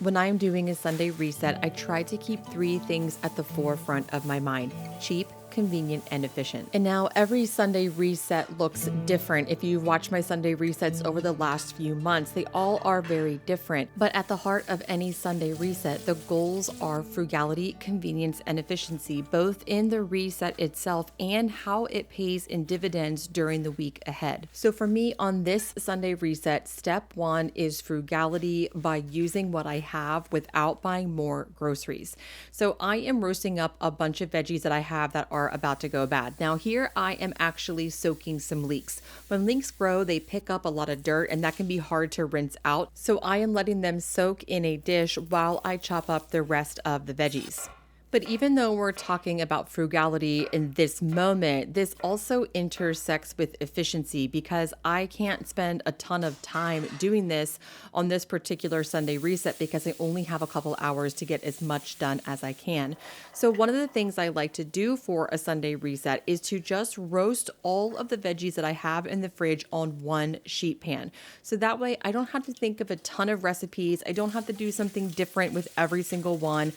When I'm doing a Sunday reset, I try to keep three things at the forefront of my mind: cheap, convenient, and efficient. And now every Sunday reset looks different. If you've watched my Sunday resets over the last few months, they all are very different. But at the heart of any Sunday reset, the goals are frugality, convenience, and efficiency, both in the reset itself and how it pays in dividends during the week ahead. So for me on this Sunday reset, step one is frugality by using what I have without buying more groceries. So I am roasting up a bunch of veggies that I have that are about to go bad. Now here I am actually soaking some leeks. When leeks grow, they pick up a lot of dirt and that can be hard to rinse out. So I am letting them soak in a dish while I chop up the rest of the veggies. But even though we're talking about frugality in this moment, this also intersects with efficiency because I can't spend a ton of time doing this on this particular Sunday reset because I only have a couple hours to get as much done as I can. So one of the things I like to do for a Sunday reset is to just roast all of the veggies that I have in the fridge on one sheet pan. So that way I don't have to think of a ton of recipes. I don't have to do something different with every single one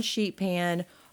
sheet pan,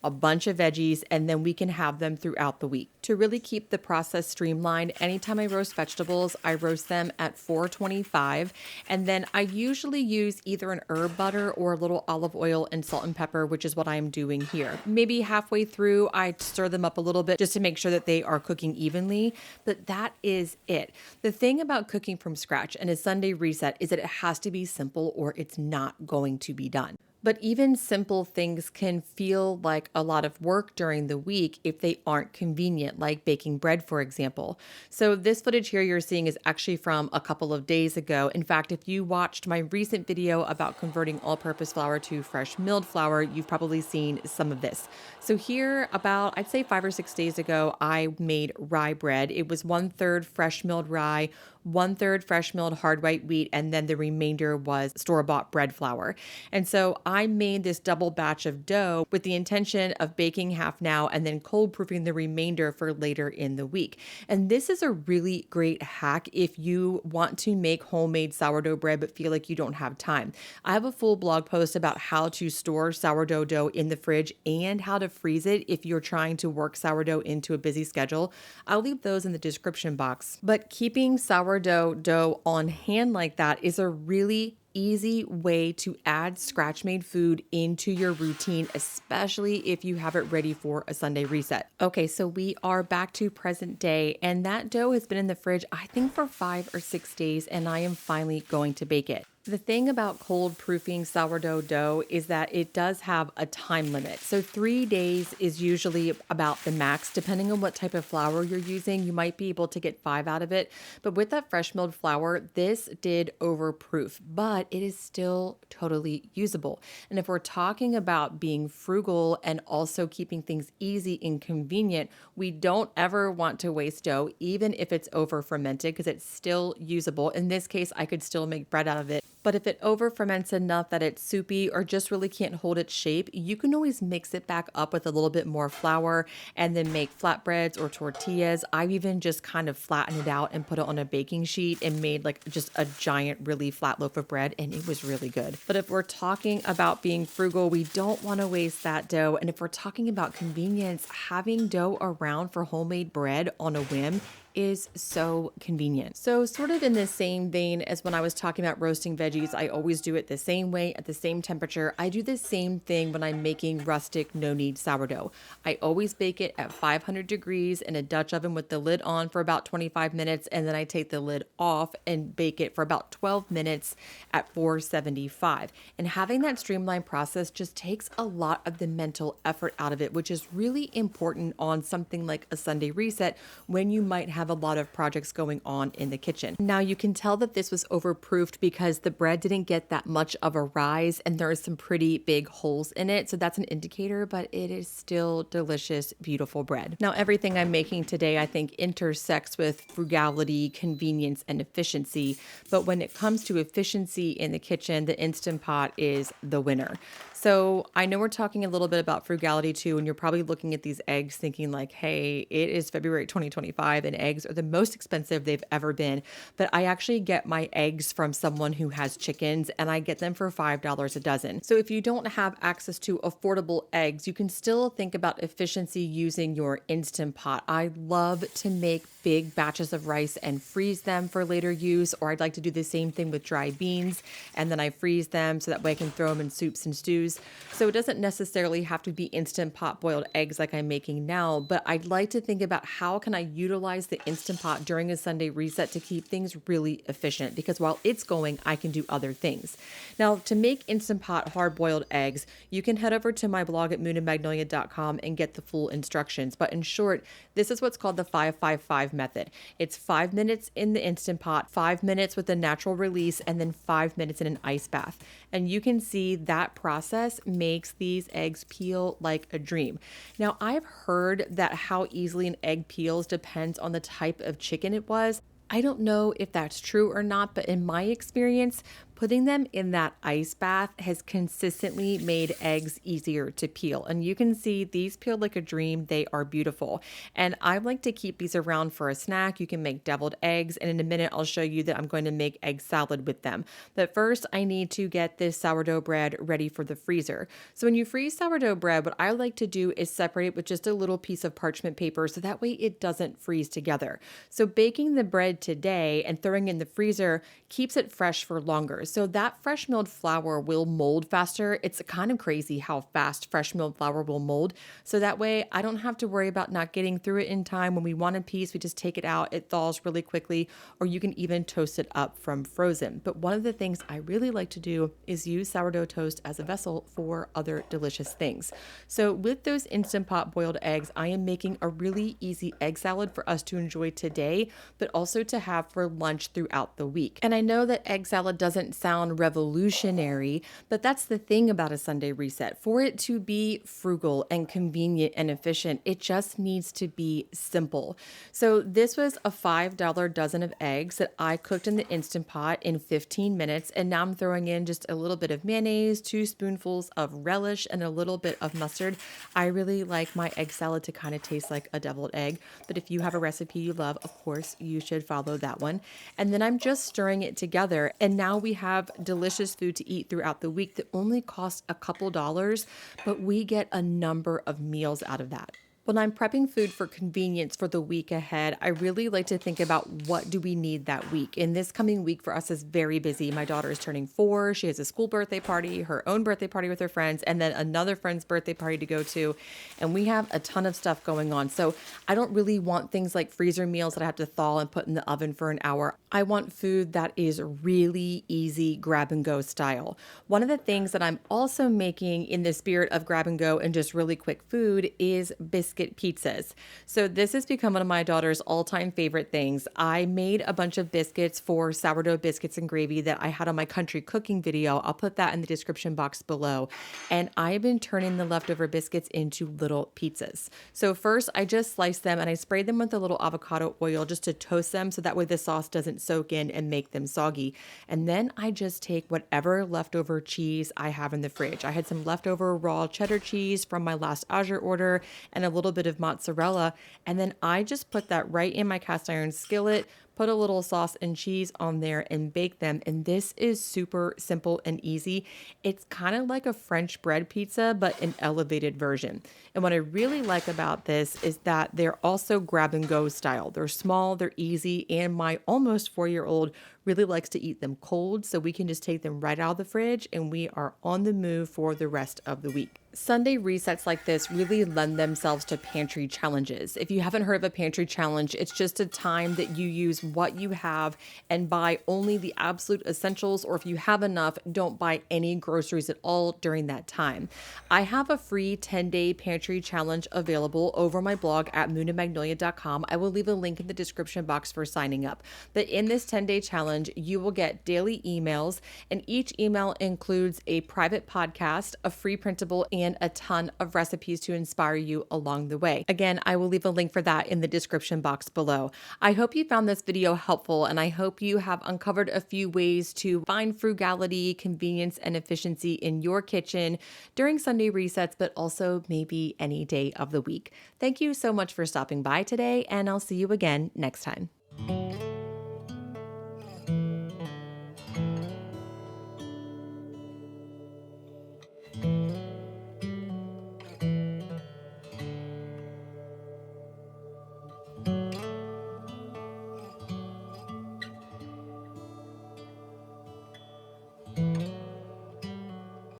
a bunch of veggies, and then we can have them throughout the week. To really keep the process streamlined, anytime I roast vegetables, I roast them at 425, and then I usually use either an herb butter or a little olive oil and salt and pepper, which is what I'm doing here. Maybe halfway through, I stir them up a little bit just to make sure that they are cooking evenly, but that is it. The thing about cooking from scratch and a Sunday reset is that it has to be simple or it's not going to be done. But even simple things can feel like a lot of work during the week if they aren't convenient, like baking bread, for example. So this footage here you're seeing is actually from a couple of days ago. In fact, if you watched my recent video about converting all-purpose flour to fresh milled flour, you've probably seen some of this. So here about, I'd say 5 or 6 days ago, I made rye bread. It was 1/3 fresh milled rye, 1/3 fresh milled hard white wheat, and then the remainder was store-bought bread flour. And so I made this double batch of dough with the intention of baking half now and then cold proofing the remainder for later in the week. And this is a really great hack if you want to make homemade sourdough bread but feel like you don't have time. I have a full blog post about how to store sourdough dough in the fridge and how to freeze it if you're trying to work sourdough into a busy schedule. I'll leave those in the description box. But keeping sourdough dough on hand like that is a really easy way to add scratch-made food into your routine, especially if you have it ready for a Sunday reset. Okay, so we are back to present day, and that dough has been in the fridge, I think, for 5 or 6 days, and I am finally going to bake it. The thing about cold proofing sourdough dough is that it does have a time limit. So 3 days is usually about the max. Depending on what type of flour you're using, you might be able to get 5 out of it. But with that fresh milled flour, this did overproof, but it is still totally usable. And if we're talking about being frugal and also keeping things easy and convenient, we don't ever want to waste dough, even if it's over fermented, because it's still usable. In this case, I could still make bread out of it. But if it over ferments enough that it's soupy or just really can't hold its shape, you can always mix it back up with a little bit more flour and then make flatbreads or tortillas. I've even just kind of flattened it out and put it on a baking sheet and made like just a giant, really flat loaf of bread, and it was really good. But if we're talking about being frugal, we don't want to waste that dough. And if we're talking about convenience, having dough around for homemade bread on a whim is so convenient. So sort of in the same vein as when I was talking about roasting veggies, I always do it the same way at the same temperature. I do the same thing when I'm making rustic no-knead sourdough. I always bake it at 500 degrees in a Dutch oven with the lid on for about 25 minutes, and then I take the lid off and bake it for about 12 minutes at 475. And having that streamlined process just takes a lot of the mental effort out of it, which is really important on something like a Sunday reset when you might have a lot of projects going on in the kitchen. Now you can tell that this was overproofed because the bread didn't get that much of a rise and there are some pretty big holes in it. So that's an indicator, but it is still delicious, beautiful bread. Now everything I'm making today, I think, intersects with frugality, convenience, and efficiency. But when it comes to efficiency in the kitchen, the Instant Pot is the winner. So I know we're talking a little bit about frugality too, and you're probably looking at these eggs thinking like, hey, it is February 2025 and eggs are the most expensive they've ever been. But I actually get my eggs from someone who has chickens and I get them for $5 a dozen. So if you don't have access to affordable eggs, you can still think about efficiency using your Instant Pot. I love to make big batches of rice and freeze them for later use, or I'd like to do the same thing with dry beans and then I freeze them so that way I can throw them in soups and stews. So it doesn't necessarily have to be Instant Pot boiled eggs like I'm making now, but I'd like to think about how can I utilize the Instant Pot during a Sunday reset to keep things really efficient, because while it's going, I can do other things. Now, to make Instant Pot hard boiled eggs, you can head over to my blog at moonandmagnolia.com and get the full instructions. But in short, this is what's called the 5-5-5 method. It's 5 minutes in the Instant Pot, 5 minutes with a natural release, and then 5 minutes in an ice bath. And you can see that process makes these eggs peel like a dream. Now, I've heard that how easily an egg peels depends on the type of chicken it was. I don't know if that's true or not, but in my experience, putting them in that ice bath has consistently made eggs easier to peel. And you can see these peel like a dream. They are beautiful. And I like to keep these around for a snack. You can make deviled eggs. And in a minute, I'll show you that I'm going to make egg salad with them. But first, I need to get this sourdough bread ready for the freezer. So when you freeze sourdough bread, what I like to do is separate it with just a little piece of parchment paper so that way it doesn't freeze together. So baking the bread today and throwing in the freezer keeps it fresh for longer. So that fresh milled flour will mold faster. It's kind of crazy how fast fresh milled flour will mold. So that way I don't have to worry about not getting through it in time. When we want a piece, we just take it out. It thaws really quickly, or you can even toast it up from frozen. But one of the things I really like to do is use sourdough toast as a vessel for other delicious things. So with those Instant Pot boiled eggs, I am making a really easy egg salad for us to enjoy today, but also to have for lunch throughout the week. And I know that egg salad doesn't sound revolutionary, but that's the thing about a Sunday reset. For it to be frugal and convenient and efficient, it just needs to be simple. So this was a $5 dozen of eggs that I cooked in the Instant Pot in 15 minutes. And now I'm throwing in just a little bit of mayonnaise, 2 spoonfuls of relish, and a little bit of mustard. I really like my egg salad to kind of taste like a deviled egg, but if you have a recipe you love, of course, you should follow that one. And then I'm just stirring it together. And now we have delicious food to eat throughout the week that only costs a couple dollars, but we get a number of meals out of that. When I'm prepping food for convenience for the week ahead, I really like to think about what do we need that week. And this coming week for us is very busy. My daughter is turning 4. She has a school birthday party, her own birthday party with her friends, and then another friend's birthday party to go to. And we have a ton of stuff going on. So I don't really want things like freezer meals that I have to thaw and put in the oven for an hour. I want food that is really easy grab and go style. One of the things that I'm also making in the spirit of grab and go and just really quick food is biscuit pizzas. So this has become one of my daughter's all-time favorite things. I made a bunch of biscuits for sourdough biscuits and gravy that I had on my country cooking video. I'll put that in the description box below. And I've been turning the leftover biscuits into little pizzas. So first I just slice them and I spray them with a little avocado oil just to toast them so that way the sauce doesn't soak in and make them soggy. And then I just take whatever leftover cheese I have in the fridge. I had some leftover raw cheddar cheese from my last Azure order and a little bit of mozzarella. And then I just put that right in my cast iron skillet, put a little sauce and cheese on there and bake them. And this is super simple and easy. It's kind of like a French bread pizza, but an elevated version. And what I really like about this is that they're also grab and go style. They're small, they're easy, and my almost 4-year-old really likes to eat them cold, so we can just take them right out of the fridge and we are on the move for the rest of the week. Sunday resets like this really lend themselves to pantry challenges. If you haven't heard of a pantry challenge, it's just a time that you use what you have and buy only the absolute essentials, or if you have enough, don't buy any groceries at all during that time. I have a free 10-day pantry challenge available over my blog at moonandmagnolia.com. I will leave a link in the description box for signing up. But in this 10-day challenge, you will get daily emails, and each email includes a private podcast, a free printable, and a ton of recipes to inspire you along the way. Again, I will leave a link for that in the description box below. I hope you found this video video helpful, and I hope you have uncovered a few ways to find frugality, convenience, and efficiency in your kitchen during Sunday resets, but also maybe any day of the week. Thank you so much for stopping by today, and I'll see you again next time.